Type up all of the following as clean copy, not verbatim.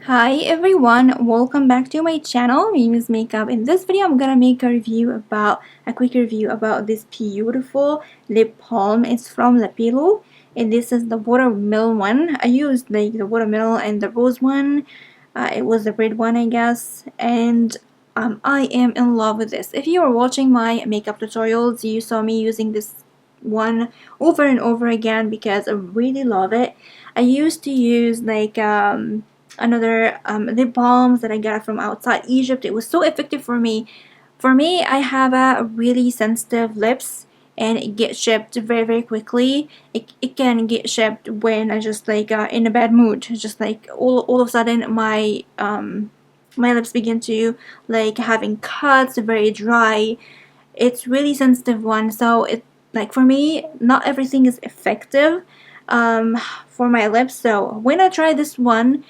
Hi everyone, welcome back to my channel. My name is Makeup. In this video I'm gonna make a quick review about this beautiful lip balm. It's from LABELLO and this is the watermelon one. I used like the watermelon and the rose one. It was the red one, I guess, and I am in love with this. If you are watching my makeup tutorials, you saw me using this one over and over again because I really love it. I used to use like another lip balms that I got from outside Egypt. It was so effective for me. I have a really sensitive lips and it gets shipped very quickly. It can get shipped when I just like in a bad mood. Just like all of a sudden my lips begin to like having cuts, very dry. It's really sensitive one, so it like for me not everything is effective for my lips. So when I tried this one,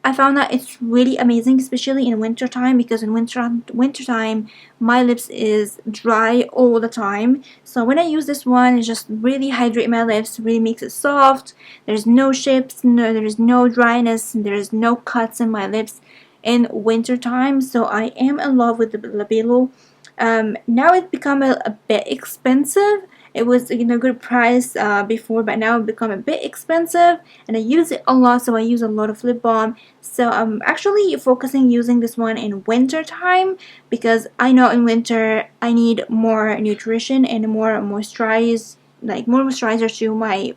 I found that it's really amazing, especially in winter time, because in winter time my lips is dry all the time. So when I use this one, it just really hydrate my lips, really makes it soft. There's no ships, there's no dryness, there's no cuts in my lips in winter time. So I am in love with the LABELLO. Now it's become a bit expensive. It was good price before, but now it become a bit expensive, and I use it a lot, so I use a lot of lip balm. So I'm actually focusing using this one in winter time because I know in winter I need more nutrition and more moisturize, like more moisturizer to my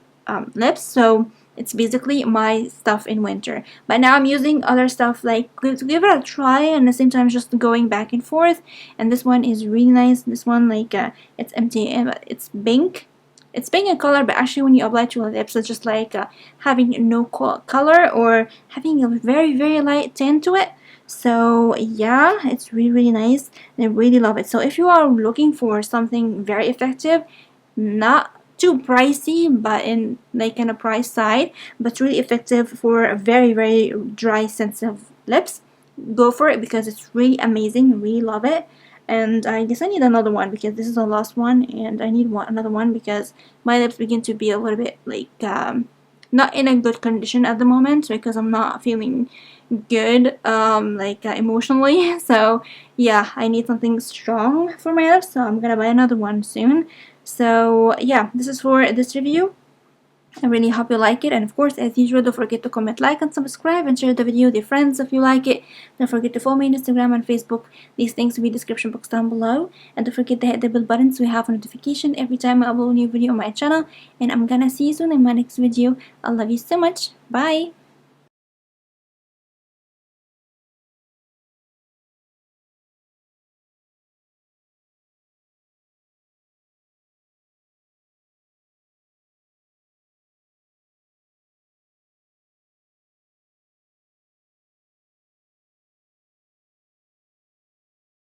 lips. So it's basically my stuff in winter. But now I'm using other stuff like to give it a try, and at the same time just going back and forth. And this one is really nice. This one like it's empty, it's pink. It's pink in color, but actually when you apply to your lips, it's just like having no color or having a very light tint to it. So yeah, it's really nice and I really love it. So if you are looking for something very effective, not too pricey but in like in a price side, but really effective for very dry sensitive lips, go for it because it's really amazing. I really love it. And I guess I need another one because this is the last one, and I need another one because my lips begin to be a little bit like not in a good condition at the moment because I'm not feeling good emotionally. So yeah, I need something strong for my lips, so I'm gonna buy another one soon. So yeah, this is for this review. I really hope you like it, and of course, as usual, don't forget to comment, like, and subscribe, and share the video with your friends if you like it. Don't forget to follow me on Instagram and Facebook. These things will be in the description box down below. And don't forget to hit the bell button so you have a notification every time I upload a new video on my channel. And I'm gonna see you soon in my next video. I love you so much. Bye!